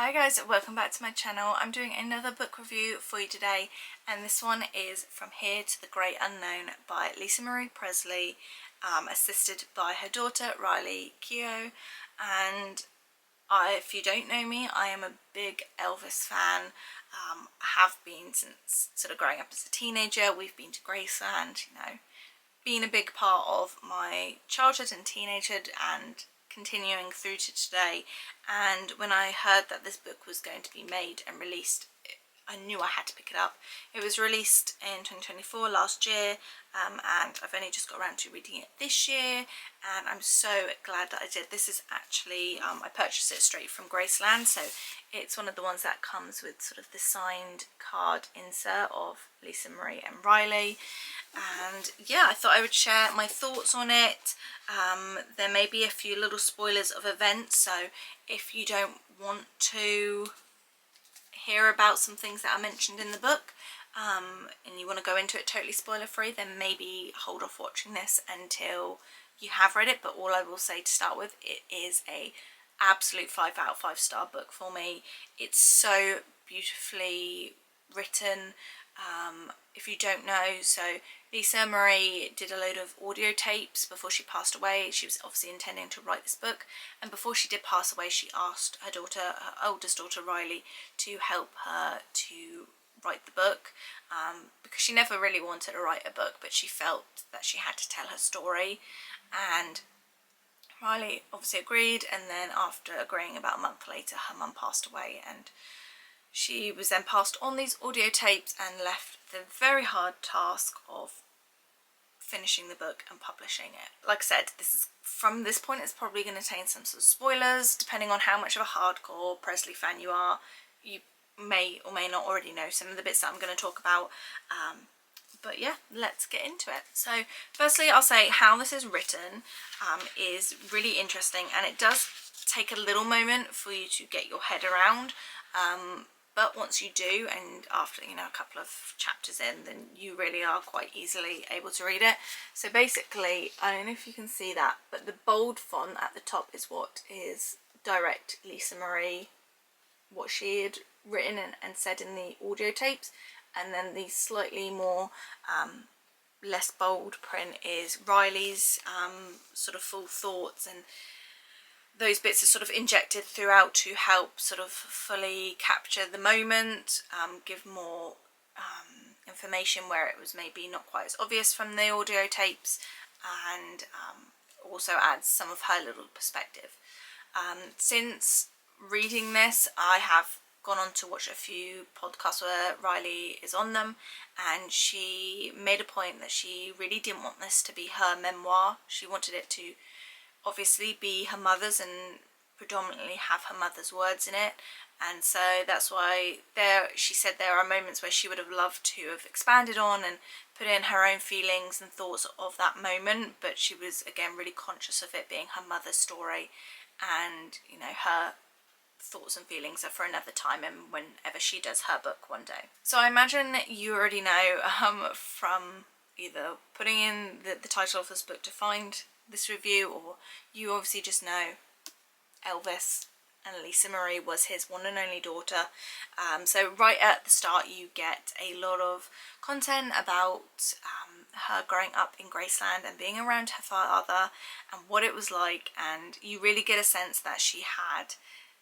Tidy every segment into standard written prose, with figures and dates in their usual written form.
Hi guys, welcome back to my channel. I'm doing another book review for you today, and this one is From Here to the Great Unknown by Lisa Marie Presley, assisted by her daughter Riley Keough. And if you don't know me, I am a big Elvis fan. Have been since sort of growing up as a teenager. We've been to Graceland, been a big part of my childhood and teenagehood and continuing through to today. And when I heard that this book was going to be made and released, I knew I had to pick it up. It was released in 2024, last year, and I've only just got around to reading it this year, and I'm so glad that I did. This is actually, I purchased it straight from Graceland, so it's one of the ones that comes with sort of the signed card insert of Lisa Marie and Riley. And yeah, I thought I would share my thoughts on it. There may be a few little spoilers of events, so if you don't want to hear about some things that are mentioned in the book, and you want to go into it totally spoiler free, then maybe hold off watching this until you have read it. But all I will say to start with, it is a absolute 5 out of 5 star book for me. It's so beautifully written. If you don't know, so Lisa Marie did a load of audio tapes before she passed away. She was obviously intending to write this book, and before she did pass away, she asked her daughter, her oldest daughter Riley, to help her to write the book, because she never really wanted to write a book, but she felt that she had to tell her story. And Riley obviously agreed, and then after agreeing, about a month later, her mum passed away, and she was then passed on these audio tapes and left the very hard task of finishing the book and publishing it. Like I said, this is, from this point, it's probably going to contain some sort of spoilers. Depending on how much of a hardcore Presley fan you are, you may or may not already know some of the bits that I'm going to talk about. But yeah, let's get into it. So firstly, I'll say how this is written is really interesting, and it does take a little moment for you to get your head around. But once you do, and after a couple of chapters in, then you really are quite easily able to read it. So basically, I don't know if you can see that, but the bold font at the top is what is direct Lisa Marie, what she had written and said in the audio tapes, and then the slightly more less bold print is Riley's sort of full thoughts, and those bits are sort of injected throughout to help sort of fully capture the moment, give more information where it was maybe not quite as obvious from the audio tapes, and also adds some of her little perspective. Since reading this, I have gone on to watch a few podcasts where Riley is on them, and she made a point that she really didn't want this to be her memoir. She wanted it to obviously be her mother's and predominantly have her mother's words in it, and so that's why she said there are moments where she would have loved to have expanded on and put in her own feelings and thoughts of that moment, but she was again really conscious of it being her mother's story, and her thoughts and feelings are for another time and whenever she does her book one day. So I imagine you already know from either putting in the title of this book to find this review, or you obviously just know Elvis and Lisa Marie was his one and only daughter. So right at the start you get a lot of content about her growing up in Graceland and being around her father and what it was like, and you really get a sense that she had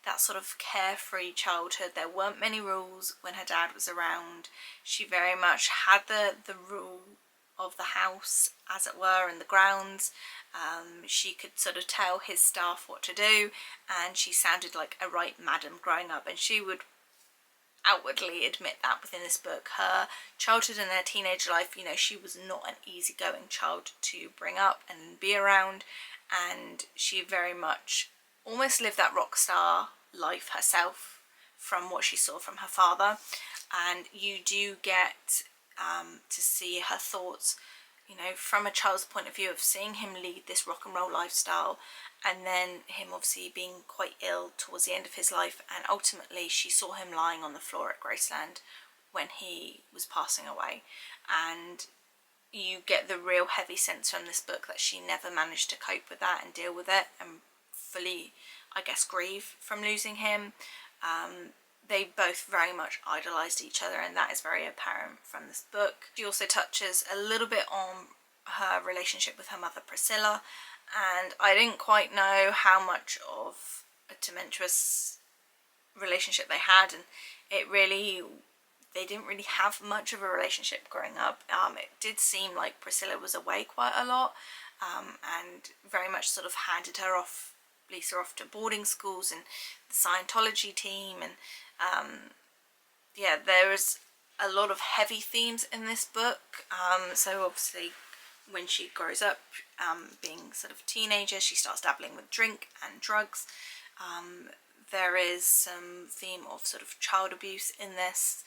that sort of carefree childhood. There weren't many rules when her dad was around. She very much had the rule of the house, as it were, and the grounds. She could sort of tell his staff what to do, and she sounded like a right madam growing up, and she would outwardly admit that within this book. Her childhood and her teenage life, she was not an easygoing child to bring up and be around, and she very much almost lived that rock star life herself from what she saw from her father. And you do get to see her thoughts, from a child's point of view, of seeing him lead this rock and roll lifestyle, and then him obviously being quite ill towards the end of his life, and ultimately she saw him lying on the floor at Graceland when he was passing away. And you get the real heavy sense from this book that she never managed to cope with that and deal with it and fully, I guess, grieve from losing him. They both very much idolised each other, and that is very apparent from this book. She also touches a little bit on her relationship with her mother Priscilla, and I didn't quite know how much of a tumultuous relationship they had, and they didn't really have much of a relationship growing up. It did seem like Priscilla was away quite a lot, and very much sort of handed Lisa off to boarding schools and the Scientology team, and yeah, there is a lot of heavy themes in this book. So obviously when she grows up, being sort of a teenager, she starts dabbling with drink and drugs. There is some theme of sort of child abuse in this.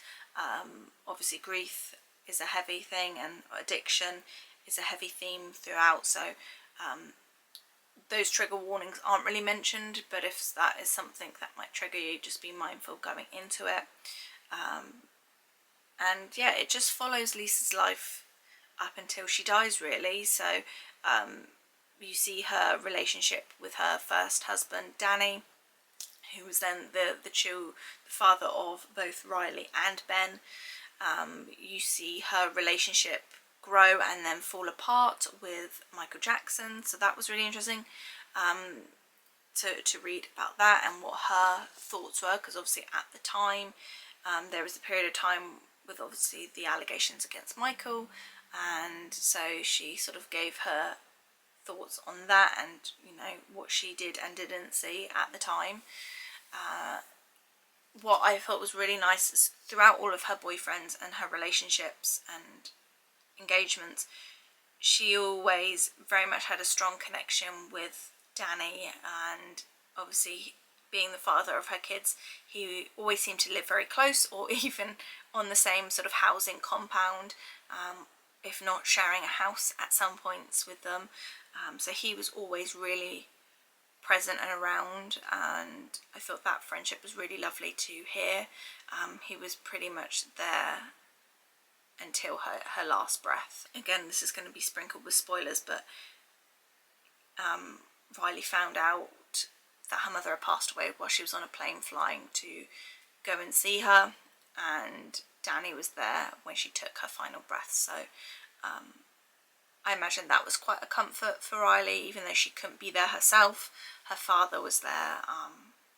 Obviously grief is a heavy thing, and addiction is a heavy theme throughout, so those trigger warnings aren't really mentioned, but if that is something that might trigger you, just be mindful going into it. And yeah, it just follows Lisa's life up until she dies, really. So you see her relationship with her first husband Danny, who was then the father of both Riley and Ben. You see her relationship grow and then fall apart with Michael Jackson, so that was really interesting to read about that and what her thoughts were, because obviously at the time there was a period of time with obviously the allegations against Michael, and so she sort of gave her thoughts on that and, you know, what she did and didn't see at the time. What I thought was really nice is throughout all of her boyfriends and her relationships and engagements, she always very much had a strong connection with Danny, and obviously being the father of her kids, he always seemed to live very close, or even on the same sort of housing compound, if not sharing a house at some points with them. So he was always really present and around, and I thought that friendship was really lovely to hear. He was pretty much there until her last breath. Again, this is going to be sprinkled with spoilers, but Riley found out that her mother had passed away while she was on a plane flying to go and see her, and Danny was there when she took her final breath. So I imagine that was quite a comfort for Riley, even though she couldn't be there herself. Her father was there,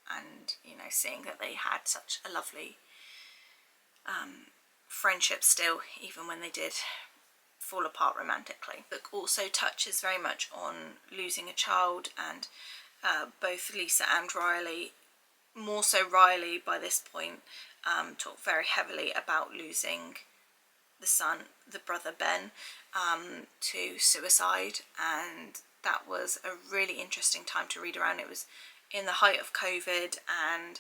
and, you know, seeing that they had such a lovely friendship still, even when they did fall apart romantically. The book also touches very much on losing a child, and both Lisa and Riley, more so Riley by this point, talk very heavily about losing the brother Ben, to suicide, and that was a really interesting time to read around. It was in the height of COVID, and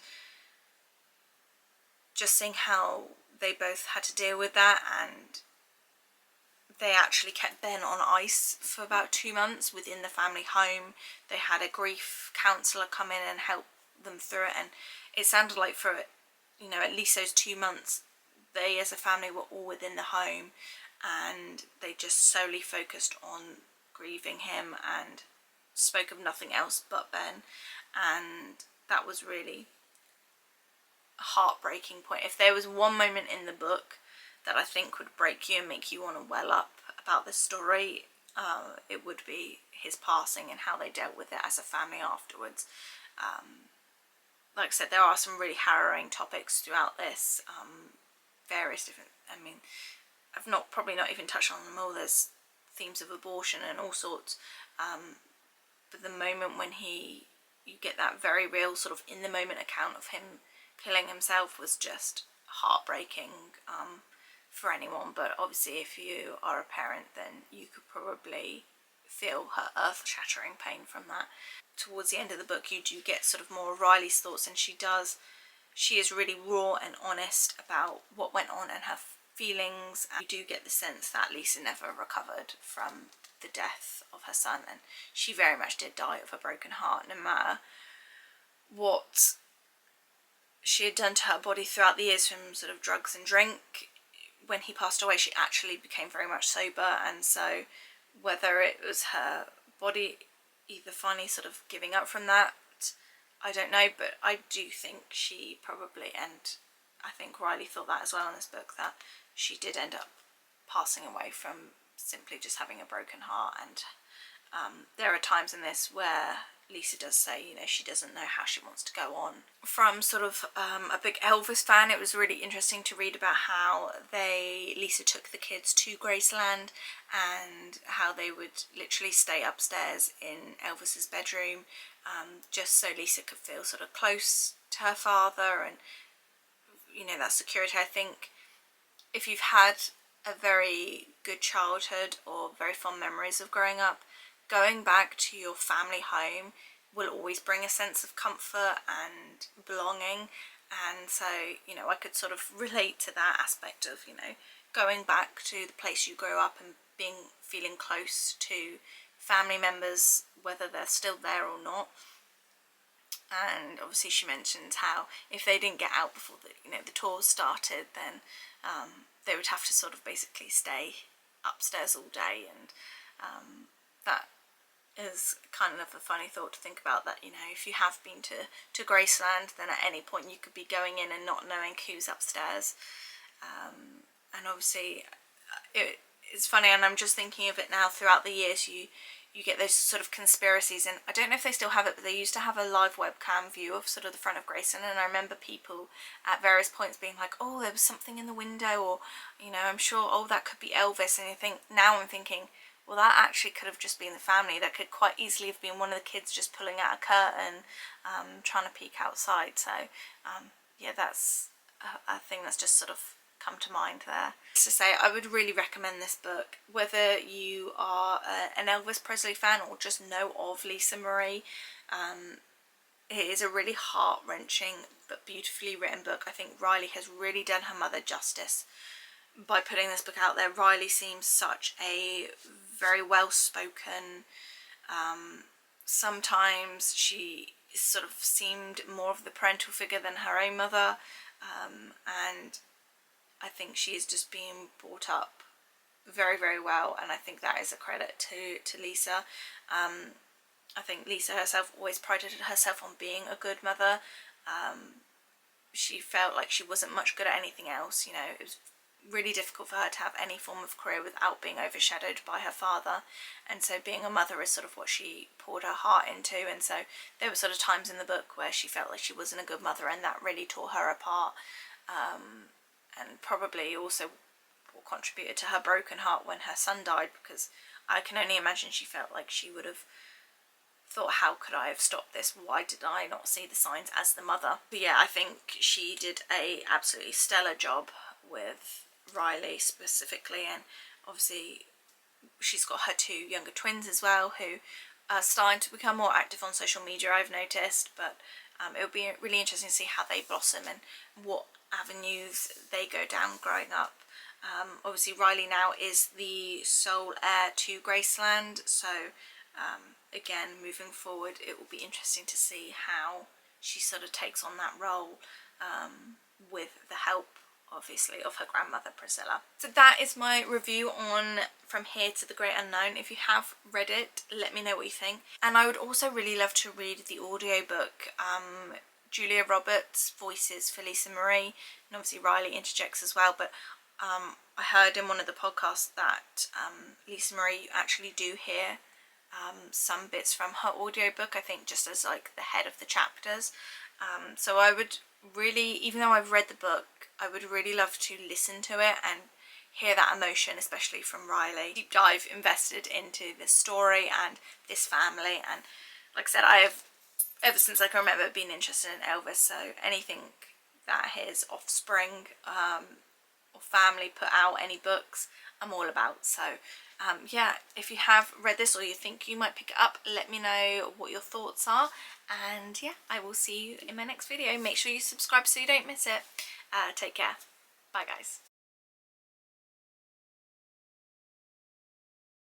just seeing how they both had to deal with that, and they actually kept Ben on ice for about 2 months within the family home. They had a grief counsellor come in and help them through it, and it sounded like for, you know, at least those 2 months, they as a family were all within the home, and they just solely focused on grieving him and spoke of nothing else but Ben. And that was really a heartbreaking point. If there was one moment in the book that I think would break you and make you want to well up about the story, it would be his passing and how they dealt with it as a family afterwards. Like I said, there are some really harrowing topics throughout this, various different, I mean, I've probably not even touched on them all. There's themes of abortion and all sorts, but the moment when you get that very real sort of in the moment account of him killing himself was just heartbreaking for anyone. But obviously if you are a parent, then you could probably feel her earth-shattering pain from that. Towards the end of the book, you do get sort of more of Riley's thoughts, and she is really raw and honest about what went on and her feelings. And you do get the sense that Lisa never recovered from the death of her son, and she very much did die of a broken heart. No matter what she had done to her body throughout the years from sort of drugs and drink, when he passed away she actually became very much sober, and so whether it was her body either finally sort of giving up from that I don't know, but I do think she probably, and I think Riley thought that as well in this book, that she did end up passing away from simply just having a broken heart. And there are times in this where Lisa does say, you know, she doesn't know how she wants to go on. From sort of a big Elvis fan, it was really interesting to read about how Lisa took the kids to Graceland and how they would literally stay upstairs in Elvis's bedroom, just so Lisa could feel sort of close to her father and, you know, that security. I think if you've had a very good childhood or very fond memories of growing up, going back to your family home will always bring a sense of comfort and belonging. And so, you know, I could sort of relate to that aspect of, you know, going back to the place you grew up and feeling close to family members, whether they're still there or not. And obviously she mentioned how if they didn't get out before the tours started, then they would have to sort of basically stay upstairs all day. And that is kind of a funny thought to think about, that, you know, if you have been to Graceland, then at any point you could be going in and not knowing who's upstairs. And obviously it's funny, and I'm just thinking of it now, throughout the years you get those sort of conspiracies, and I don't know if they still have it, but they used to have a live webcam view of sort of the front of Graceland, and I remember people at various points being like, oh, there was something in the window, or, you know, I'm sure, oh, that could be Elvis. And I'm thinking, well, that actually could have just been the family. That could quite easily have been one of the kids just pulling out a curtain, trying to peek outside. So yeah, that's a thing that's just sort of come to mind there. To say, I would really recommend this book, whether you are an Elvis Presley fan or just know of Lisa Marie. It is a really heart-wrenching but beautifully written book. I think Riley has really done her mother justice by putting this book out there. Riley seems such a very well-spoken, sometimes she sort of seemed more of the parental figure than her own mother, and I think she is just being brought up very, very well, and I think that is a credit to Lisa. I think Lisa herself always prided herself on being a good mother. She felt like she wasn't much good at anything else. You know, it was really difficult for her to have any form of career without being overshadowed by her father, and so being a mother is sort of what she poured her heart into. And so there were sort of times in the book where she felt like she wasn't a good mother, and that really tore her apart, and probably also contributed to her broken heart when her son died, because I can only imagine she felt like she would have thought, how could I have stopped this? Why did I not see the signs as the mother? But yeah, I think she did a absolutely stellar job with Riley specifically, and obviously she's got her two younger twins as well, who are starting to become more active on social media, I've noticed. But it'll be really interesting to see how they blossom and what avenues they go down growing up. Obviously Riley now is the sole heir to Graceland, so again, moving forward, it will be interesting to see how she sort of takes on that role, with the help, obviously, of her grandmother Priscilla. So that is my review on From Here to the Great Unknown. If you have read it, let me know what you think. And I would also really love to read the audiobook. Julia Roberts voices for Lisa Marie, and obviously Riley interjects as well, but I heard in one of the podcasts that Lisa Marie, you actually do hear some bits from her audiobook, I think just as like the head of the chapters. So I would really, even though I've read the book, I would really love to listen to it and hear that emotion, especially from Riley. Deep dive invested into this story and this family, and like I said, I have, ever since I can remember, been interested in Elvis, so anything that his offspring or family put out, any books, I'm all about. So yeah, if you have read this or you think you might pick it up, let me know what your thoughts are. And yeah, I will see you in my next video. Make sure you subscribe so you don't miss it. Take care. Bye guys.